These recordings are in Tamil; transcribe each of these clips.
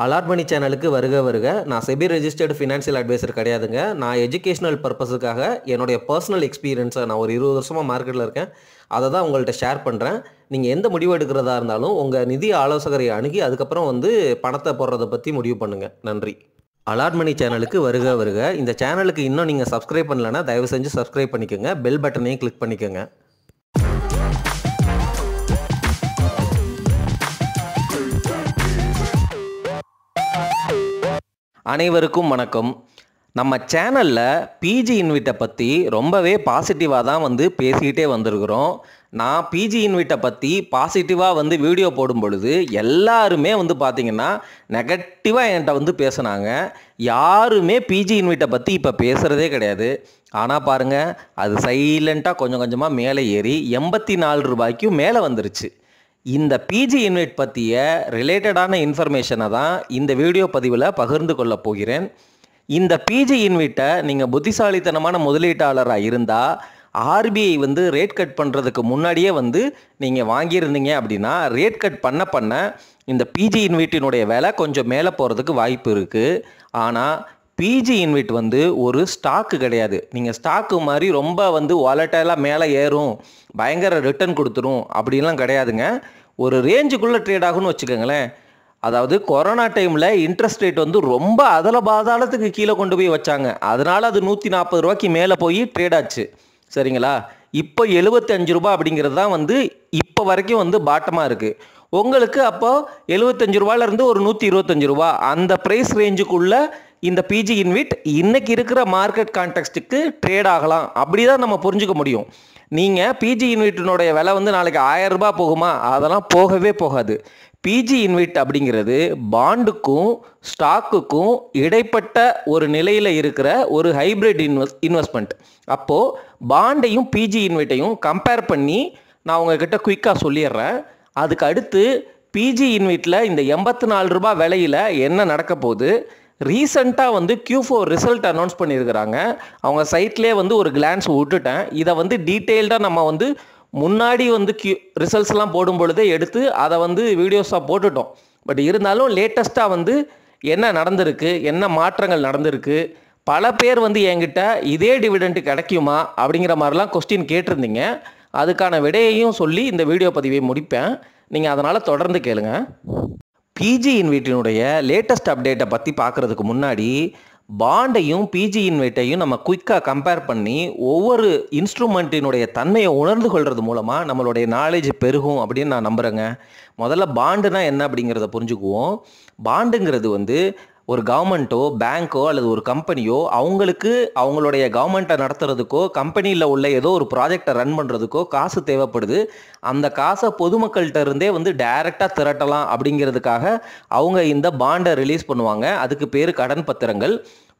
அலார்ட் சேனலுக்கு வருக வருக. நான் செபி ரெஜிஸ்டர்டு ஃபினான்ஷியல் அட்வைசர் கிடையாதுங்க. நான் எஜுகேஷனல் பர்பஸுக்காக என்னுடைய பர்சனல் எக்ஸ்பீரியன்ஸை நான் ஒரு 20 வருஷமாக மார்க்கெட்டில் இருக்கேன். அதை தான் உங்கள்கிட்ட ஷேர் பண்ணுறேன். நீங்கள் எந்த முடிவு எடுக்கிறதா இருந்தாலும் உங்கள் நிதி ஆலோசகரை அணுகி அதுக்கப்புறம் பணத்தை போடுறதை பற்றி முடிவு பண்ணுங்கள். நன்றி. அலார்ட் சேனலுக்கு வருக வருக. இந்த சேனலுக்கு இன்னும் நீங்கள் சப்ஸ்கிரைப் பண்ணலைன்னா தயவு செஞ்சு சப்ஸ்கிரைப் பண்ணிக்கோங்க. பெல் பட்டனையும் கிளிக் பண்ணிக்கோங்க. அனைவருக்கும் வணக்கம். நம்ம சேனலில் பிஜி இன்விட்டை பற்றி ரொம்பவே பாசிட்டிவாக தான் பேசிக்கிட்டே வந்திருக்கிறோம். நான் பிஜி இன்விட்டை பற்றி பாசிட்டிவாக வீடியோ போடும் பொழுது எல்லாருமே பார்த்திங்கன்னா நெகட்டிவாக என்கிட்ட பேசுனாங்க. யாருமே பிஜி இன்விட்டை பற்றி இப்போ பேசுகிறதே கிடையாது. ஆனால் பாருங்கள், அது சைலண்ட்டாக கொஞ்சம் கொஞ்சமாக மேலே ஏறி 84 ரூபாய்க்கும் மேலே வந்துருச்சு. இந்த பிஜி இன்வைட் பற்றிய ரிலேட்டடான இன்ஃபர்மேஷனை தான் இந்த வீடியோ பதிவில் பகிர்ந்து கொள்ள போகிறேன். இந்த பிஜி இன்வைட்டை நீங்கள் புத்திசாலித்தனமான முதலீட்டாளராக இருந்தால் ஆர்பிஐ ரேட் கட் பண்ணுறதுக்கு முன்னாடியே நீங்கள் வாங்கியிருந்தீங்க அப்படின்னா ரேட் கட் பண்ண இந்த பிஜி இன்வைட்டினுடைய விலை கொஞ்சம் மேலே போகிறதுக்கு வாய்ப்பு இருக்குது. ஆனால் பிஜி இன்வைட் ஒரு ஸ்டாக்கு கிடையாது. நீங்கள் ஸ்டாக்கு மாதிரி ரொம்ப வாலட்டைலாக மேலே ஏறும், பயங்கர ரிட்டர்ன் கொடுத்துரும் அப்படின்லாம் கிடையாதுங்க. ஒரு ரேஞ்சுக்குள்ளே ட்ரேட் ஆகும்னு வச்சுக்கோங்களேன். அதாவது கொரோனா டைமில் இன்ட்ரெஸ்ட் ரேட் ரொம்ப அதல பாதாளத்துக்கு கீழே கொண்டு போய் வச்சாங்க. அதனால் அது 140 ரூபாய்க்கு மேலே போய் ட்ரேட் ஆச்சு. சரிங்களா? இப்போ 75 ரூபா அப்படிங்கிறது தான் இப்போ வரைக்கும் பாட்டமாக இருக்குது. உங்களுக்கு அப்போது 75 ரூபாயிலேருந்து ஒரு 125 ரூபா அந்த ப்ரைஸ் ரேஞ்சுக்குள்ளே இந்த பிஜி இன்விட் இன்றைக்கி இருக்கிற மார்க்கெட் கான்டெக்ஸ்ட்டுக்கு ட்ரேட் ஆகலாம். அப்படி தான் நம்ம புரிஞ்சுக்க முடியும். நீங்கள் பிஜி இன்விட்டினுடைய விலை நாளைக்கு 1000 ரூபா போகுமா? அதெல்லாம் போகவே போகாது. பிஜி இன்விட் அப்படிங்கிறது பாண்டுக்கும் ஸ்டாக்குக்கும் இடைப்பட்ட ஒரு நிலையில் இருக்கிற ஒரு ஹைப்ரிட் இன்வெஸ்ட்மெண்ட். அப்போது பாண்டையும் பிஜி இன்விட்டையும் கம்பேர் பண்ணி நான் உங்ககிட்ட குயிக்காக சொல்லிடுறேன். அதுக்கு அடுத்து பிஜி இன்விட்டில் இந்த 84 ரூபா விலையில் என்ன நடக்க போகுது? ரீசெண்டாக Q4 ரிசல்ட் அனௌன்ஸ் பண்ணியிருக்கிறாங்க. அவங்க சைட்லேயே ஒரு கிளான்ஸ் விட்டுட்டேன். இதை டீட்டெயில்டாக நம்ம முன்னாடி ரிசல்ட்ஸ்லாம் போடும் பொழுதே எடுத்து அதை வீடியோஸாக போட்டுட்டோம். பட் இருந்தாலும் லேட்டஸ்ட்டாக என்ன நடந்திருக்கு, என்ன மாற்றங்கள் நடந்திருக்கு, பல பேர் என்கிட்ட இதே டிவிடெண்ட் கிடைக்குமா அப்படிங்கிற மாதிரிலாம் கொஸ்டின் கேட்டிருந்தீங்க. அதுக்கான விடையையும் சொல்லி இந்த வீடியோ பதிவை முடிப்பேன். நீங்கள் அதனால் தொடர்ந்து கேளுங்க. பிஜி இன்வைட்டினுடைய லேட்டஸ்ட் அப்டேட்டை பற்றி பார்க்குறதுக்கு முன்னாடி பாண்டையும் பிஜி இன்வைட்டையும் நம்ம குயிக்காக கம்பேர் பண்ணி ஒவ்வொரு இன்ஸ்ட்ருமெண்ட்டினுடைய தன்மையை உணர்ந்து கொள்வது மூலமாக நம்மளுடைய நாலேஜ் பெருகும் அப்படின்னு நான் நம்புகிறேங்க. முதல்ல பாண்டுனா என்ன அப்படிங்கிறத புரிஞ்சுக்குவோம். பாண்டுங்கிறது ஒரு கவர்மெண்ட்டோ பேங்க்கோ அல்லது ஒரு கம்பெனியோ அவங்களுக்கு அவங்களுடைய கவர்மெண்ட்டை நடத்துறதுக்கோ கம்பெனியில் உள்ள ஏதோ ஒரு ப்ராஜெக்டை ரன் பண்ணுறதுக்கோ காசு தேவைப்படுது. அந்த காசை பொதுமக்கள்கிட்ட இருந்தே டைரெக்டாக திரட்டலாம் அப்படிங்கிறதுக்காக அவங்க இந்த பாண்டை ரிலீஸ் பண்ணுவாங்க. அதுக்கு பேர் கடன் பத்திரங்கள்.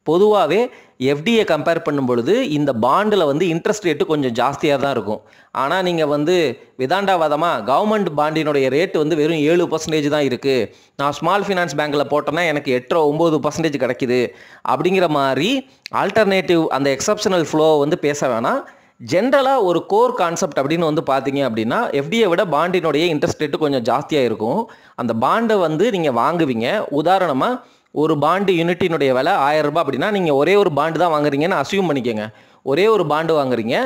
பொதுவாகவே எஃப்டியை கம்பேர் பண்ணும் பொழுது இந்த பாண்டில் இன்ட்ரெஸ்ட் ரேட்டு கொஞ்சம் ஜாஸ்தியாக தான் இருக்கும். ஆனால் நீங்கள் விதாண்டாவாதமாக கவர்மெண்ட் பாண்டினுடைய ரேட்டு வெறும் 7% தான் இருக்குது, நான் ஸ்மால் ஃபினான்ஸ் பேங்க்கில் போட்டேன்னா எனக்கு 8-9% கிடைக்குது அப்படிங்கிற மாதிரி ஆல்டர்னேட்டிவ் அந்த எக்ஸப்ஷனல் ஃப்ளோ பேச வேணாம். ஜென்ரலாக ஒரு கோர் கான்செப்ட் அப்படின்னு பார்த்தீங்க அப்படின்னா எஃப்டியை விட பாண்டினுடைய இன்ட்ரெஸ்ட் ரேட்டு கொஞ்சம் ஜாஸ்தியாக இருக்கும். அந்த பாண்டை நீங்கள் வாங்குவீங்க. உதாரணமாக ஒரு பாண்டு யூனிட்டினுடைய விலை 1000 ரூபாய் அப்படின்னா நீங்கள் ஒரே ஒரு பாண்டு தான் வாங்குறீங்கன்னு அசியூம் பண்ணிக்கோங்க. ஒரே ஒரு பாண்டு வாங்குறீங்க.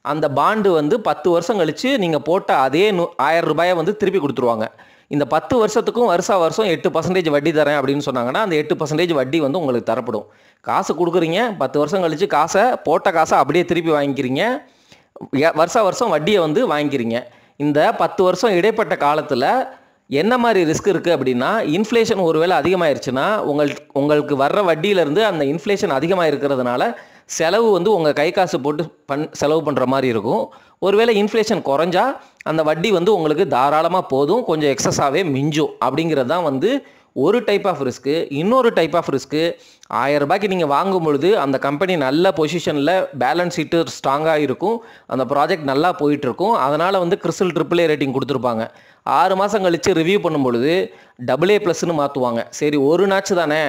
அந்த பாண்டு 10 வருஷம் கழித்து நீங்கள் போட்ட அதே 1000 ரூபாயை திருப்பி கொடுத்துருவாங்க. இந்த 10 வருஷத்துக்கும் வருஷம் 8% வட்டி தரேன் அப்படின்னு சொன்னாங்கன்னா அந்த 8% வட்டி உங்களுக்கு தரப்படும். காசு கொடுக்குறீங்க, 10 வருஷம் கழித்து போட்ட காசை அப்படியே திருப்பி வாங்கிக்கிறீங்க. வருஷம் வட்டியை வாங்கிக்கிறீங்க. இந்த 10 வருஷம் இடைப்பட்ட காலத்தில் என்ன மாதிரி ரிஸ்க் இருக்குது அப்படின்னா, இன்ஃப்ளேஷன் ஒருவேளை அதிகமாகிருச்சுன்னா உங்களுக்கு வர்ற வட்டியிலேருந்து அந்த இன்ஃப்ளேஷன் அதிகமாக இருக்கிறதுனால செலவு உங்கள் கை காசு போட்டு செலவு பண்ணுற மாதிரி இருக்கும். ஒருவேளை இன்ஃப்ளேஷன் குறைஞ்சா அந்த வட்டி உங்களுக்கு தாராளமாக போதும், கொஞ்சம் எக்ஸஸாகவே மிஞ்சும். அப்படிங்கிறது தான் ஒரு டைப் ஆஃப் ரிஸ்க்கு. இன்னொரு டைப் ஆஃப் ரிஸ்க்கு, 1000 ரூபாய்க்கு நீங்கள் வாங்கும் பொழுது அந்த கம்பெனி நல்ல பொசிஷனில் பேலன்ஸ் ஷீட்டு ஸ்ட்ராங்காக இருக்கும், அந்த ப்ராஜெக்ட் நல்லா போயிட்டுருக்கும். அதனால் கிறிஸ்டல் AAA ரேட்டிங் கொடுத்துருப்பாங்க. 6 மாதம் கழித்து ரிவ்யூ பண்ணும் பொழுது AA+ன்னு மாற்றுவாங்க. சரி, ஒரு நாச்சு தானே,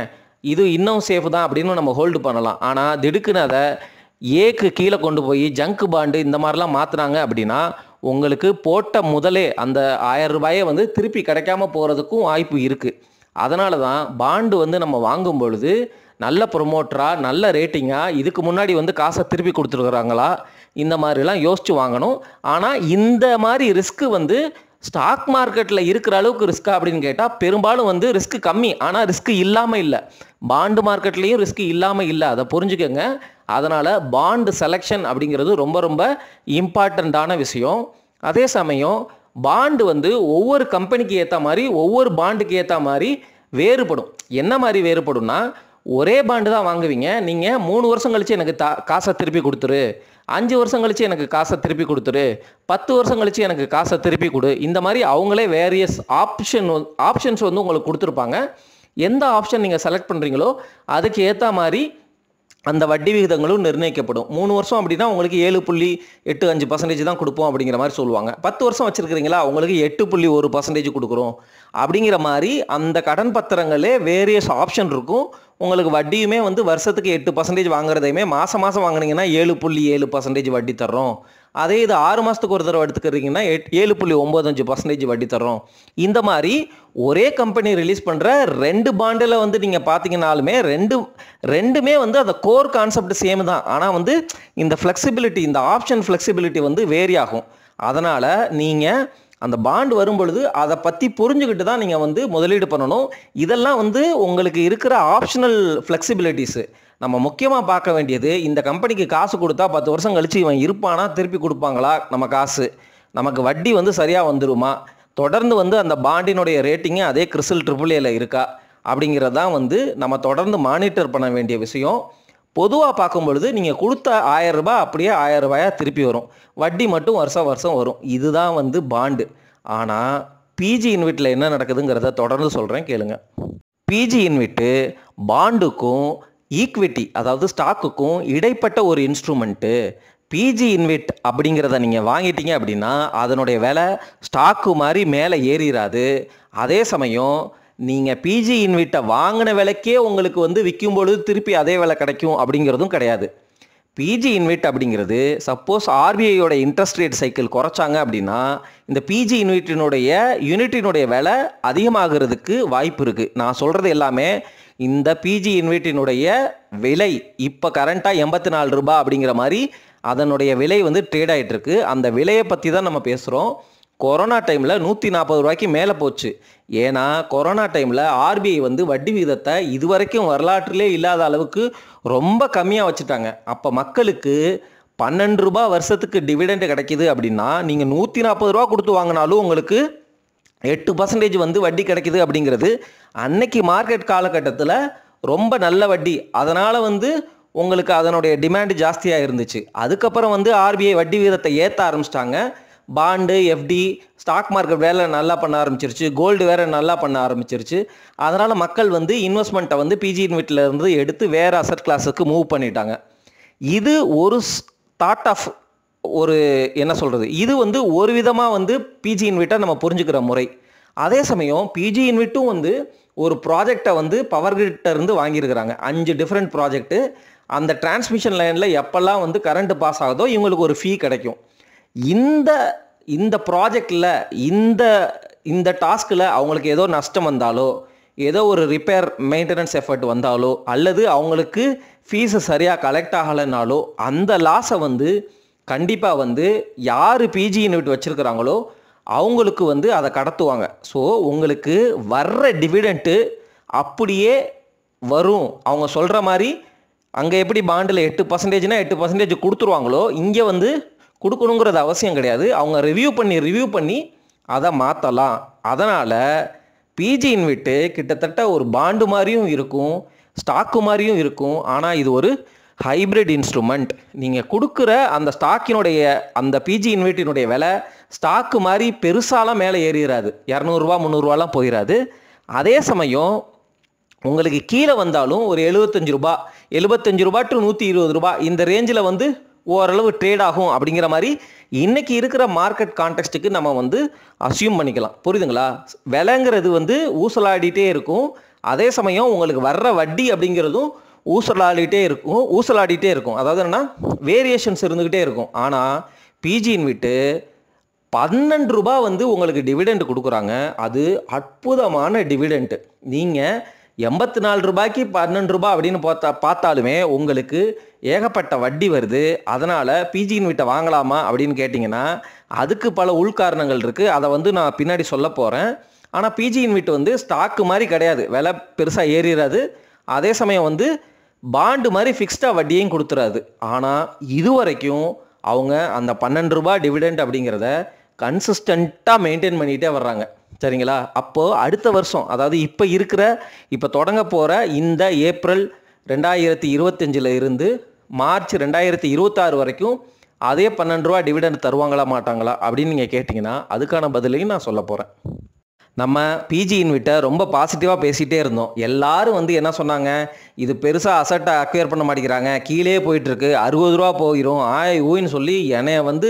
இது இன்னும் சேஃப் தான் அப்படின்னு நம்ம ஹோல்டு பண்ணலாம். ஆனால் திடுக்குன்னு அதை ஏக்கு கீழே கொண்டு போய் ஜங்க் பாண்டு இந்த மாதிரிலாம் மாற்றினாங்க அப்படின்னா உங்களுக்கு போட்ட முதலே அந்த 1000 ரூபாயை திருப்பி கிடைக்காம போகிறதுக்கும் வாய்ப்பு இருக்குது. அதனால தான் பாண்டு வந்து நம்ம வாங்கும் பொழுது நல்ல ப்ரொமோட்டராக நல்ல ரேட்டிங்காக இதுக்கு முன்னாடி வந்து காசை திருப்பி கொடுத்துருக்குறாங்களா இந்த மாதிரிலாம் யோசித்து வாங்கணும். ஆனால் இந்த மாதிரி ரிஸ்க்கு வந்து ஸ்டாக் மார்க்கெட்டில் இருக்கிற அளவுக்கு ரிஸ்க்கா அப்படின்னு கேட்டால் பெரும்பாலும் வந்து ரிஸ்க்கு கம்மி. ஆனால் ரிஸ்க்கு இல்லாமல் இல்லை, பாண்டு மார்க்கெட்லேயும் ரிஸ்க்கு இல்லாமல் இல்லை, அதை புரிஞ்சுக்கோங்க. அதனால் பாண்டு செலெக்ஷன் அப்படிங்கிறது ரொம்ப ரொம்ப இம்பார்ட்டண்ட்டான விஷயம். அதே சமயம் பாண்டு வந்து ஒவ்வொரு கம்பெனிக்கு ஏற்ற மாதிரி ஒவ்வொரு பாண்டுக்கு ஏற்ற மாதிரி வேறுபடும். என்ன மாதிரி வேறுபடும்னா, ஒரே பாண்டு தான் வாங்குவீங்க, நீங்கள் 3 வருஷம் கழித்து எனக்கு காசை திருப்பி கொடுத்துரு, 5 வருஷம் கழித்து எனக்கு காசை திருப்பி கொடுத்துரு, 10 வருஷம் கழித்து எனக்கு காசை திருப்பி கொடு, இந்த மாதிரி அவங்களே வேரியஸ் ஆப்ஷன்ஸ் வந்து உங்களுக்கு கொடுத்துருப்பாங்க. எந்த ஆப்ஷன் நீங்கள் செலக்ட் பண்ணுறீங்களோ அதுக்கு ஏற்ற மாதிரி அந்த வட்டி விகிதங்களும் நிர்ணயிக்கப்படும். 3 வருஷம் அப்படின்னா உங்களுக்கு 7.85% தான் கொடுப்போம் அப்படிங்கிற மாதிரி சொல்லுவாங்க. 10 வருஷம் வச்சுருக்கிறீங்களா, உங்களுக்கு 8.1% கொடுக்குறோம் அப்படிங்கிற மாதிரி அந்த கடன் பத்திரங்களே வேரியஸ் ஆப்ஷன் இருக்கும். உங்களுக்கு வட்டியுமே வந்து வருஷத்துக்கு 8% வாங்குறதையுமே மாதம் வாங்கினீங்கன்னா 7.7% வட்டி தர்றோம். அதே இது 6 மாதத்துக்கு ஒரு தடவை எடுத்துக்கிறீங்கன்னா 7.95% வட்டி தர்றோம். இந்த மாதிரி ஒரே கம்பெனி ரிலீஸ் பண்ணுற 2 பாண்டில் வந்து நீங்கள் பார்த்தீங்கன்னாலுமே ரெண்டுமே வந்து அந்த கோர் கான்செப்ட் சேம் தான். ஆனால் வந்து இந்த ஃப்ளெக்சிபிலிட்டி, இந்த ஆப்ஷன் ஃப்ளெக்சிபிலிட்டி வந்து வேரி ஆகும். அதனால் நீங்கள் அந்த பாண்டு வரும் பொழுது அதை பற்றி புரிஞ்சுக்கிட்டு தான் நீங்கள் வந்து முதலீடு பண்ணணும். இதெல்லாம் வந்து உங்களுக்கு இருக்கிற ஆப்ஷனல் ஃப்ளெக்சிபிலிட்டிஸு. நம்ம முக்கியமாக பார்க்க வேண்டியது, இந்த கம்பெனிக்கு காசு கொடுத்தா 10 வருஷம் கழித்து இவன் இருப்பானா, திருப்பி கொடுப்பாங்களா நம்ம காசு, நமக்கு வட்டி வந்து சரியாக வந்துடுமா, தொடர்ந்து வந்து அந்த பாண்டினுடைய ரேட்டிங்கு அதே CRISIL AAA இருக்கா அப்படிங்கிறது தான் வந்து நம்ம தொடர்ந்து மானிட்டர் பண்ண வேண்டிய விஷயம். பொதுவாக பார்க்கும் பொழுது நீங்கள் கொடுத்த 1000 ரூபாய் அப்படியே 1000 ரூபாயா திருப்பி வரும், வட்டி மட்டும் வருஷம் வரும். இதுதான் வந்து பாண்டு. ஆனால் பிஜி இன்விட்டில் என்ன நடக்குதுங்கிறத தொடர்ந்து சொல்கிறேன், கேளுங்க. பிஜி இன்விட்டு பாண்டுக்கும் ஈக்விட்டி அதாவது ஸ்டாக்குக்கும் இடைப்பட்ட ஒரு இன்ஸ்ட்ருமெண்ட்டு. பிஜி இன்விட் அப்படிங்கிறத நீங்கள் வாங்கிட்டீங்க அப்படின்னா அதனுடைய விலை ஸ்டாக்கு மாதிரி மேலே ஏறிடாது. அதே சமயம் நீங்கள் பிஜி இன்விட்டை வாங்கின விலைக்கே உங்களுக்கு வந்து விற்கும் பொழுது திருப்பி அதே விலை கிடைக்கும் அப்படிங்கிறதும் கிடையாது. பிஜி இன்விட் அப்படிங்கிறது சப்போஸ் ஆர்பிஐயோட இன்ட்ரெஸ்ட் ரேட் சைக்கிள் குறைச்சாங்க அப்படின்னா இந்த பிஜி இன்விட்டினுடைய யூனிட்டினுடைய விலை அதிகமாகிறதுக்கு வாய்ப்பு இருக்குது. நான் சொல்கிறது எல்லாமே இந்த பிஜி இன்விட்டினுடைய விலை இப்போ கரண்ட்டாக 84 ரூபாய் அப்படிங்கிற மாதிரி அதனுடைய விலை வந்து ட்ரேட் ஆகிட்டு இருக்கு. அந்த விலையை பற்றி தான் நம்ம பேசுகிறோம். கொரோனா டைமில் 140 ரூபாய்க்கு மேலே போச்சு. ஏன்னா கொரோனா டைமில் ஆர்பிஐ வந்து வட்டி விகிதத்தை இதுவரைக்கும் வரலாற்றிலே இல்லாத அளவுக்கு ரொம்ப கம்மியாக வச்சுட்டாங்க. அப்போ மக்களுக்கு 12 ரூபாய் வருஷத்துக்கு டிவிடெண்ட் கிடைக்கிது அப்படின்னா நீங்கள் 140 ரூபா கொடுத்து வாங்கினாலும் உங்களுக்கு 8% வந்து வட்டி கிடைக்கிது அப்படிங்கிறது அன்னைக்கு மார்க்கெட் காலகட்டத்தில் ரொம்ப நல்ல வட்டி. அதனால் வந்து உங்களுக்கு அதனுடைய டிமாண்டு ஜாஸ்தியாக இருந்துச்சு. அதுக்கப்புறம் வந்து ஆர்பிஐ வட்டி விகிதத்தை ஏற்ற ஆரம்பிச்சிட்டாங்க. பாண்டு, எஃப்டி, ஸ்டாக் மார்க்கெட் வேலை நல்லா பண்ண ஆரம்பிச்சிருச்சு, கோல்டு வேறு நல்லா பண்ண ஆரம்பிச்சிருச்சு. அதனால் மக்கள் வந்து இன்வெஸ்ட்மெண்ட்டை வந்து பிஜி இன்விட்டில் இருந்து எடுத்து வேறு அசட் கிளாஸுக்கு மூவ் பண்ணிட்டாங்க. இது ஒரு ஸ்டார்ட் ஆஃப் ஒரு என்ன சொல்கிறது, இது வந்து ஒரு விதமாக வந்து பிஜி இன்விட்டை நம்ம புரிஞ்சுக்கிற முறை. அதே சமயம் பிஜி இன்விட்டும் வந்து ஒரு ப்ராஜெக்டை வந்து பவர் கிரிட்ட இருந்து வாங்கியிருக்கிறாங்க. 5 டிஃப்ரெண்ட் ப்ராஜெக்ட்டு. அந்த டிரான்ஸ்மிஷன் லைனில் எப்போல்லாம் வந்து கரண்ட் பாஸ் ஆகுதோ இவங்களுக்கு ஒரு ஃபீ கிடைக்கும். இந்த ப்ராஜெக்டில் இந்த டாஸ்கில் அவங்களுக்கு ஏதோ நஷ்டம் வந்தாலோ, ஏதோ ஒரு ரிப்பேர் மெயின்டெனன்ஸ் எஃபர்ட் வந்தாலோ, அல்லது அவங்களுக்கு ஃபீஸு சரியாக கலெக்ட் ஆகலைனாலோ அந்த லாஸை வந்து கண்டிப்பாக வந்து யார் பிஜி இன்விட் வச்சுருக்கிறாங்களோ அவங்களுக்கு வந்து அதை கடத்துவாங்க. ஸோ உங்களுக்கு வர்ற டிவிடெண்ட்டு அப்படியே வரும். அவங்க சொல்கிற மாதிரி அங்கே எப்படி பாண்டில் 8%னா 8% கொடுத்துருவாங்களோ இங்கே வந்து கொடுக்கணுங்கிறது அவசியம் கிடையாது. அவங்க ரிவ்யூ பண்ணி அதை மாற்றலாம். அதனால் பிஜி இன்விட்டு கிட்டத்தட்ட ஒரு பாண்டு மாதிரியும் இருக்கும், ஸ்டாக்கு மாதிரியும் இருக்கும். ஆனால் இது ஒரு ஹைப்ரிட் இன்ஸ்ட்ருமெண்ட். நீங்கள் கொடுக்குற அந்த ஸ்டாக்கினுடைய அந்த பிஜி இன்விட்டினுடைய விலை ஸ்டாக்கு மாதிரி பெருசாலாம் மேலே ஏறிடாது, 200 ரூபா 300 ரூபாலாம் போயிடாது. அதே சமயம் உங்களுக்கு கீழே வந்தாலும் ஒரு 75 ரூபா டு 120 ரூபா இந்த ரேஞ்சில் வந்து ஓரளவு ட்ரேட் ஆகும் அப்படிங்கிற மாதிரி இன்றைக்கி இருக்கிற மார்க்கெட் கான்டெக்ஸ்ட்டுக்கு நம்ம வந்து அஸ்யூம் பண்ணிக்கலாம். புரியுதுங்களா? விலைங்கிறது வந்து ஊசலாடிட்டே இருக்கும். அதே சமயம் உங்களுக்கு வர்ற வட்டி அப்படிங்கிறதும் ஊசலாடிட்டே இருக்கும். அதாவது என்னன்னா வேரியேஷன்ஸ் இருந்துக்கிட்டே இருக்கும். ஆனால் பிஜி இன்விட்டு 12 ரூபா வந்து உங்களுக்கு டிவிடெண்ட் கொடுக்குறாங்க. அது அற்புதமான டிவிடெண்ட். நீங்கள் 84 ரூபாய்க்கு 12 ரூபா அப்படின்னு பார்த்தாலுமே உங்களுக்கு ஏகப்பட்ட வட்டி வருது. அதனால் பிஜி இன்விட்டை வாங்கலாமா அப்படின்னு கேட்டிங்கன்னா அதுக்கு பல உள்காரணங்கள் இருக்குது. அதை வந்து நான் பின்னாடி சொல்ல போகிறேன். ஆனால் பிஜி இன்விட் வந்து ஸ்டாக்கு மாதிரி கிடையாது, விலை பெருசாக ஏறிடாது. அதே சமயம் வந்து பாண்டு மாதிரி ஃபிக்ஸ்டாக வட்டியையும் கொடுத்துறாது. ஆனால் இது வரைக்கும் அவங்க அந்த 12 ரூபா டிவிடெண்ட் அப்படிங்கிறத கன்சிஸ்டண்ட்டாக மெயின்டைன் பண்ணிகிட்டே வர்றாங்க. சரிங்களா? அப்போது அடுத்த வருஷம், அதாவது இப்போ தொடங்க போகிற இந்த ஏப்ரல் 2025 இருந்து மார்ச் 2026 வரைக்கும் அதே 12 ரூபா டிவிடெண்ட் தருவாங்களா மாட்டாங்களா அப்படின்னு நீங்கள் கேட்டிங்கன்னா அதுக்கான பதிலையும் நான் சொல்ல போகிறேன். நம்ம பிஜி இன்விட்டை ரொம்ப பாசிட்டிவாக பேசிகிட்டே இருந்தோம். எல்லாரும் வந்து என்ன சொன்னாங்க, இது பெருசாக அசட்டை அக்வேர் பண்ண மாட்டேங்கிறாங்க, கீழே போயிட்டுருக்கு, 60 ரூபா போயிடும் ஊயின்னு சொல்லி என்னைய வந்து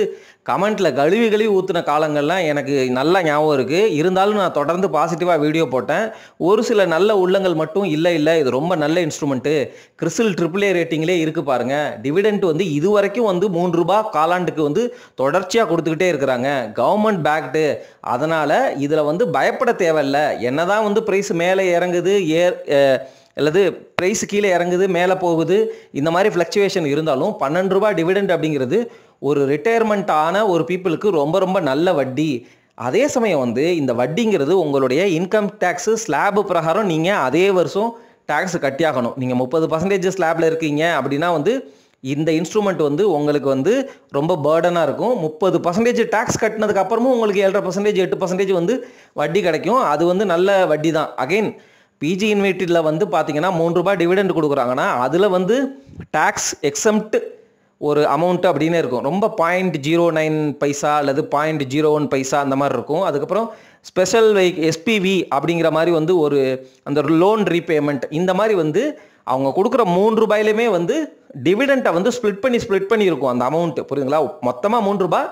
கமெண்ட்டில் கழுவி ஊற்றின காலங்கள்லாம் எனக்கு நல்லா ஞாபகம் இருக்குது. இருந்தாலும் நான் தொடர்ந்து பாசிட்டிவாக வீடியோ போட்டேன். ஒரு சில நல்ல உள்ளங்கள் மட்டும் இல்லை இது ரொம்ப நல்ல இன்ஸ்ட்ருமெண்ட்டு, கிறிஸ்டல் AAA ரேட்டிங்லேயே இருக்குது பாருங்கள், டிவிடெண்ட் வந்து இது வரைக்கும் வந்து 3 ரூபா காலாண்டுக்கு வந்து தொடர்ச்சியாக கொடுத்துக்கிட்டே இருக்கிறாங்க, கவர்மெண்ட் பேக்டு, அதனால் இதில் வந்து பயப்பட தேவையில்லை. என்னதான் வந்து ப்ரைஸ் மேலே இறங்குது அல்லது ப்ரைஸ் கீழே இறங்குது மேலே போகுது, இந்த மாதிரி ஃப்ளக்சுவேஷன் இருந்தாலும் 12 ரூபா டிவிடெண்ட் அப்படிங்கிறது ஒரு ரிட்டையர்மெண்ட் ஆன ஒரு பீப்புளுக்கு ரொம்ப ரொம்ப நல்ல வட்டி. அதே சமயம் வந்து இந்த வட்டிங்கிறது உங்களுடைய இன்கம் டேக்ஸு ஸ்லாபு பிரகாரம் நீங்கள் அதே வருஷம் டேக்ஸ் கட்டியாகணும். நீங்கள் 30% ஸ்லாபில் இருக்கீங்க அப்படின்னா வந்து இந்த இன்ஸ்ட்ருமெண்ட் வந்து உங்களுக்கு வந்து ரொம்ப பேர்டனாக இருக்கும். 30% டேக்ஸ் கட்டினதுக்கு அப்புறமும் உங்களுக்கு 7.5% 8% வந்து வட்டி கிடைக்கும். அது வந்து நல்ல வட்டி தான். அகைன் பிஜி இன்வைட்டில் வந்து பார்த்தீங்கன்னா 3 ரூபாய் டிவிடெண்ட் கொடுக்குறாங்கன்னா அதில் வந்து டேக்ஸ் எக்ஸம்ப்ட் ஒரு அமௌண்ட்டு அப்படின்னு இருக்கும். ரொம்ப 0.09 பைசா அல்லது 0.01 பைசா அந்த மாதிரி இருக்கும். அதுக்கப்புறம் ஸ்பெஷல் எஸ்பிவி அப்படிங்கிற மாதிரி வந்து ஒரு அந்த லோன் ரீபேமெண்ட், இந்த மாதிரி வந்து அவங்க கொடுக்குற 3 ரூபாயிலுமே வந்து டிவிடெண்ட்டை வந்து ஸ்ப்ளிட் பண்ணி இருக்கும் அந்த அமௌண்ட்டு. புரியுதுங்களா? மொத்தமாக 3 ரூபாய்,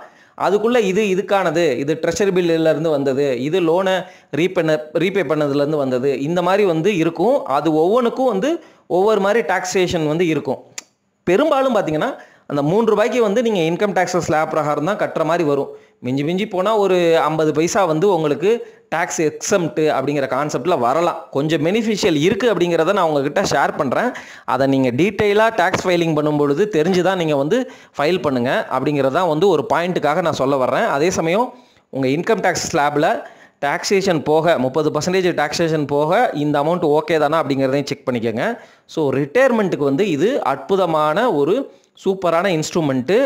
அதுக்குள்ளே இதுக்கானது, இது ட்ரெஷரி பில்லிருந்து வந்தது, இது லோனை ரீபே பண்ணதுலேருந்து வந்தது, இந்த மாதிரி வந்து இருக்கும். அது ஒவ்வொன்றுக்கும் வந்து ஒவ்வொரு மாதிரி டாக்ஸேஷன் வந்து இருக்கும். பெரும்பாலும் பார்த்தீங்கன்னா அந்த 3 ரூபாய்க்கு வந்து நீங்கள் இன்கம் டேக்ஸ் ஸ்லாப் பிரகாரம் தான் கட்டுற மாதிரி வரும். மிஞ்சி போனால் ஒரு 50 பைசா வந்து உங்களுக்கு டேக்ஸ் எக்ஸம்ப்ட் அப்படிங்கிற கான்செப்டில் வரலாம். கொஞ்சம் பெனிஃபிஷியல் இருக்குது அப்படிங்கிறத நான் உங்ககிட்ட ஷேர் பண்ணுறேன். அதை நீங்கள் டீட்டெயிலாக டேக்ஸ் ஃபைலிங் பண்ணும்பொழுது தெரிஞ்சு தான் நீங்கள் வந்து ஃபைல் பண்ணுங்கள் அப்படிங்கிறதான் வந்து ஒரு பாயிண்ட்டுக்காக நான் சொல்ல வர்றேன். அதே சமயம் உங்கள் இன்கம் டேக்ஸ் ஸ்லாபில் டாக்ஸேஷன் போக 30% டாக்ஸேஷன் போக இந்த அமௌண்ட் ஓகே தானா அப்படிங்கிறதையும் செக் பண்ணிக்கோங்க. ஸோ ரிட்டையர்மெண்ட்டுக்கு வந்து இது அற்புதமான ஒரு சூப்பரான இன்ஸ்ட்ருமெண்ட்டு.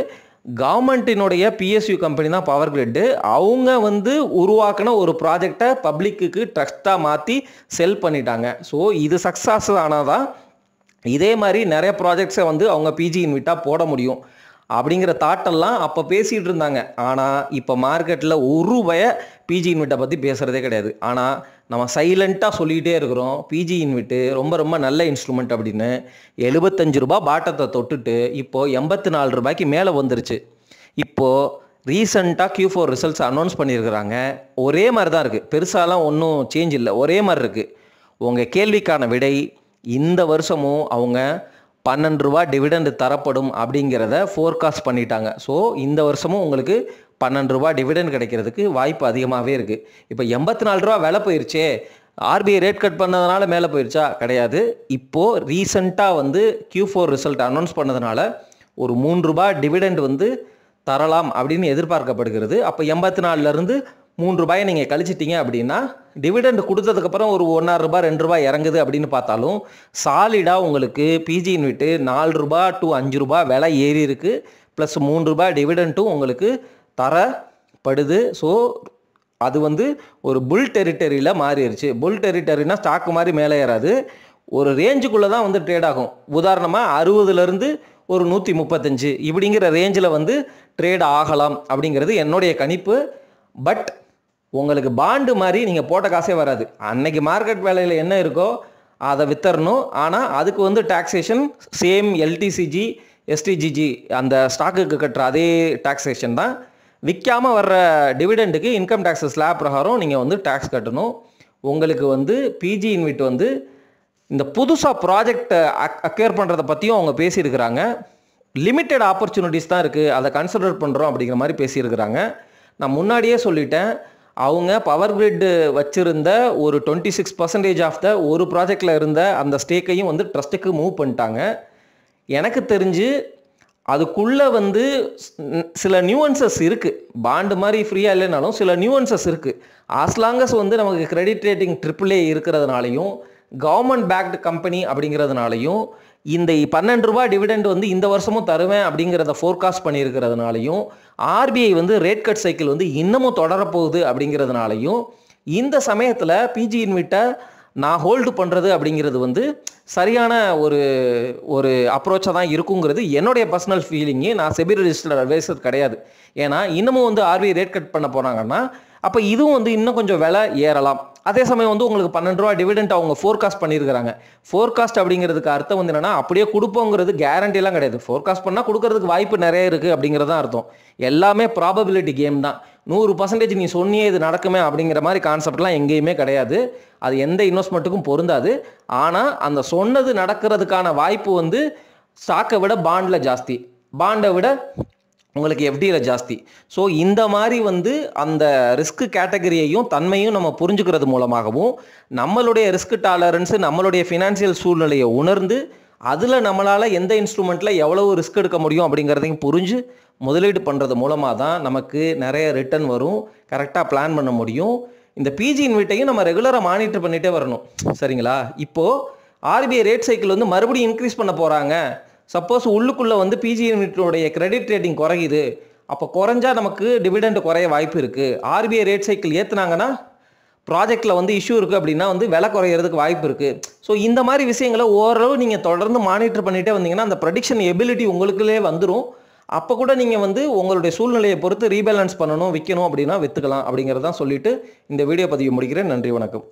கவர்மெண்ட்டினுடைய பிஎஸ்யூ கம்பெனி தான் பவர் கிரிட்டு. அவங்க வந்து உருவாக்கின ஒரு ப்ராஜெக்டை பப்ளிக்கு ட்ரஸ்ட்டாக மாற்றி செல் பண்ணிட்டாங்க. ஸோ இது சக்ஸஸ் ஆனால் தான் இதே மாதிரி நிறைய ப்ராஜெக்ட்ஸை வந்து அவங்க பிஜி இன்விட்டாக போட முடியும் அப்படிங்கிற தாட்டெல்லாம் அப்போ பேசிகிட்டு இருந்தாங்க. ஆனால் இப்போ மார்க்கெட்டில் ஒரு ரூபாய பிஜி இன்விட்டை பற்றி பேசுகிறதே கிடையாது. ஆனால் நம்ம சைலண்ட்டாக சொல்லிகிட்டே இருக்கிறோம் பிஜி இன்விட்டு ரொம்ப ரொம்ப நல்ல இன்ஸ்ட்ருமெண்ட் அப்படின்னு. 75 ரூபா பாட்டத்தை தொட்டுட்டு இப்போது 84 ரூபாய்க்கு மேலே வந்துருச்சு. இப்போது ரீசெண்டாக Q4 ரிசல்ட்ஸ் அனௌன்ஸ் பண்ணியிருக்கிறாங்க. ஒரே மாதிரி தான் இருக்குது, பெருசாலாம் ஒன்றும் சேஞ்ச் இல்லை, ஒரே மாதிரி இருக்குது. உங்கள் கேள்விக்கான விடை, இந்த வருஷமும் அவங்க 12 ரூபா டிவிடெண்ட் தரப்படும் அப்படிங்கிறத ஃபோர்காஸ்ட் பண்ணிட்டாங்க. ஸோ இந்த வருஷமும் உங்களுக்கு 12 ரூபா டிவிடெண்ட் கிடைக்கிறதுக்கு வாய்ப்பு அதிகமாகவே இருக்குது. இப்போ 84 ரூபா விலை போயிடுச்சே, ஆர்பிஐ ரேட் கட் பண்ணதுனால மேலே போயிடுச்சா? கிடையாது. இப்போது ரீசெண்டாக வந்து Q4 ரிசல்ட் அனௌன்ஸ் பண்ணதுனால ஒரு 3 ரூபா டிவிடெண்ட் வந்து தரலாம் அப்படின்னு எதிர்பார்க்கப்படுகிறது. அப்போ 84லேருந்து 3 ரூபாயை நீங்கள் கழிச்சிட்டிங்க அப்படின்னா டிவிடெண்ட் கொடுத்ததுக்கப்புறம் ஒரு 1.5 ரூபா 2 ரூபா இறங்குது அப்படின்னு பார்த்தாலும் சாலிடாக உங்களுக்கு பிஜி இன்விட்டு 4 ரூபா டு 5 ரூபா விலை ஏறி இருக்குது. ப்ளஸ் 3 ரூபா டிவிடெண்ட்டும் உங்களுக்கு தரப்படுது. ஸோ அது வந்து ஒரு புல் டெரிட்டரியில் மாறிடுச்சு. புல் டெரிட்டரினா ஸ்டாக்கு மாதிரி மேலே ஏறாது, ஒரு ரேஞ்சுக்குள்ளே தான் வந்து ட்ரேட் ஆகும். உதாரணமாக 60லேருந்து ஒரு 135 இப்படிங்கிற ரேஞ்சில் வந்து ட்ரேட் ஆகலாம் அப்படிங்கிறது என்னுடைய கணிப்பு. பட் உங்களுக்கு பாண்டு மாதிரி நீங்கள் போட்ட காசே வராது. அன்னைக்கு மார்க்கெட் வேலையில் என்ன இருக்கோ அதை வித்தரணும். ஆனால் அதுக்கு வந்து டாக்ஸேஷன் சேம் எல்டிசிஜி எஸ்டிஜிஜி அந்த ஸ்டாக்குக்கு கட்டுற அதே டாக்ஸேஷன் தான். விற்காமல் வர்ற டிவிடெண்டுக்கு இன்கம் டேக்ஸ் ஸ்லாப் பிரகாரம் நீங்கள் வந்து டேக்ஸ் கட்டணும். உங்களுக்கு வந்து பிஜி இன்விட் வந்து இந்த புதுசாக ப்ராஜெக்டை அக்வேர் பண்ணுறதை பற்றியும் அவங்க பேசியிருக்கிறாங்க. லிமிட்டெட் ஆப்பர்ச்சுனிட்டிஸ் தான் இருக்குது, அதை கன்சிடர் பண்ணுறோம் அப்படிங்கிற மாதிரி பேசியிருக்கிறாங்க. நான் முன்னாடியே சொல்லிட்டேன், அவங்க பவர் கிரிட் வச்சிருந்த ஒரு 26% ஆஃப் த ஒரு ப்ராஜெக்டில் இருந்த அந்த ஸ்டேக்கையும் வந்து ட்ரஸ்ட்டுக்கு மூவ் பண்ணிட்டாங்க. எனக்கு தெரிஞ்சு அதுக்குள்ளே வந்து சில நியூவன்சஸ் இருக்குது. பாண்டு மாதிரி ஃப்ரீயாக இல்லைனாலும் சில நியூவன்சஸ் இருக்குது. ஆஸ்லாங்கஸ் வந்து நமக்கு கிரெடிட் ரேட்டிங் AAA இருக்கிறதுனாலையும் கவர்மெண்ட் பேக்டு கம்பெனி அப்படிங்கிறதுனாலையும் இந்த ₹12 டிவிடெண்ட் வந்து இந்த வருஷமும் தருவேன் அப்படிங்கிறத ஃபோர்காஸ்ட் பண்ணியிருக்கிறதுனாலையும் ஆர்பிஐ வந்து ரேட் கட் சைக்கிள் வந்து இன்னமும் தொடரப்போகுது அப்படிங்கிறதுனாலையும் இந்த சமயத்தில் பிஜி இன்விட்டை நான் ஹோல்டு பண்ணுறது அப்படிங்கிறது வந்து சரியான ஒரு அப்ரோச்சாக தான் இருக்குங்கிறது என்னுடைய பர்சனல் ஃபீலிங்கு. நான் செபி ரெஜிஸ்டர்ட் அட்வைசர் கிடையாது. ஏன்னா இன்னமும் வந்து ஆர்பிஐ ரேட் கட் பண்ண போகிறாங்கன்னா அப்போ இதுவும் வந்து இன்னும் கொஞ்சம் விலை ஏறலாம். அதே சமயம் வந்து உங்களுக்கு ₹12 டிவிடெண்ட் அவங்க ஃபோர்காஸ்ட் பண்ணியிருக்கிறாங்க. ஃபோர்காஸ்ட் அப்படிங்கிறதுக்கு அர்த்தம் வந்து என்னென்னா அப்படியே கொடுப்போங்கிறது கேரண்டிலாம் கிடையாது. ஃபோர்காஸ்ட் பண்ணால் கொடுக்கறதுக்கு வாய்ப்பு நிறைய இருக்குது அப்படிங்கிறது தான் அர்த்தம். எல்லாமே ப்ராபபிலிட்டி கேம் தான். 100% நீ சொன்னியே இது நடக்குமே அப்படிங்கிற மாதிரி கான்செப்ட்லாம் எங்கேயுமே கிடையாது. அது எந்த இன்வெஸ்ட்மெண்ட்டுக்கும் பொருந்தாது. ஆனால் அந்த சொன்னது நடக்கிறதுக்கான வாய்ப்பு வந்து ஸ்டாக்கை விட பாண்டில் ஜாஸ்தி, பாண்டை விட உங்களுக்கு எஃப்டியில் ஜாஸ்தி. ஸோ இந்த மாதிரி வந்து அந்த ரிஸ்க் கேட்டகரியையும் தன்மையும் நம்ம புரிஞ்சுக்கிறது மூலமாகவும் நம்மளுடைய ரிஸ்க் டாலரன்ஸு நம்மளுடைய ஃபினான்சியல் சூழ்நிலையை உணர்ந்து அதில் நம்மளால் எந்த இன்ஸ்ட்ருமெண்ட்டில் எவ்வளவு ரிஸ்க் எடுக்க முடியும் அப்படிங்கிறதையும் புரிஞ்சு முதலீடு பண்ணுறது மூலமாக தான் நமக்கு நிறைய ரிட்டர்ன் வரும். கரெக்டாக பிளான் பண்ண முடியும். இந்த பிஜி இன்விட்டையும் நம்ம ரெகுலராக மானிட்டர் பண்ணிகிட்டே வரணும். சரிங்களா? இப்போது ஆர்பிஐ ரேட் சைக்கிள் வந்து மறுபடியும் இன்க்ரீஸ் பண்ண போகிறாங்க. சப்போஸ் உள்ளுக்குள்ளே வந்து பிஜி யூனிட்டோடைய கிரெடிட் ரேட்டிங் குறையுது, அப்போ குறைஞ்சா நமக்கு டிவிடெண்ட் குறைய வாய்ப்பு இருக்குது. ஆர்பிஐ ரேட் சைக்கிள் ஏற்றுனாங்கன்னா ப்ராஜெக்டில் வந்து இஷ்யூ இருக்குது அப்படின்னா வந்து விலை குறையிறதுக்கு வாய்ப்பு இருக்குது. ஸோ இந்த மாதிரி விஷயங்களை ஓரளவு நீங்கள் தொடர்ந்து மானிட்டர் பண்ணிகிட்டே வந்தீங்கன்னா அந்த ப்ரெடிக்ஷன் எபிலிட்டி உங்களுக்குள்ளே வந்துடும். அப்போ கூட நீங்கள் வந்து உங்களுடைய சூழ்நிலையை பொறுத்து ரீபேலன்ஸ் பண்ணணும், விற்கணும் அப்படின்னா விற்றுக்கலாம் அப்படிங்கிறதான் சொல்லிட்டு இந்த வீடியோ பதிவு முடிக்கிறேன். நன்றி, வணக்கம்.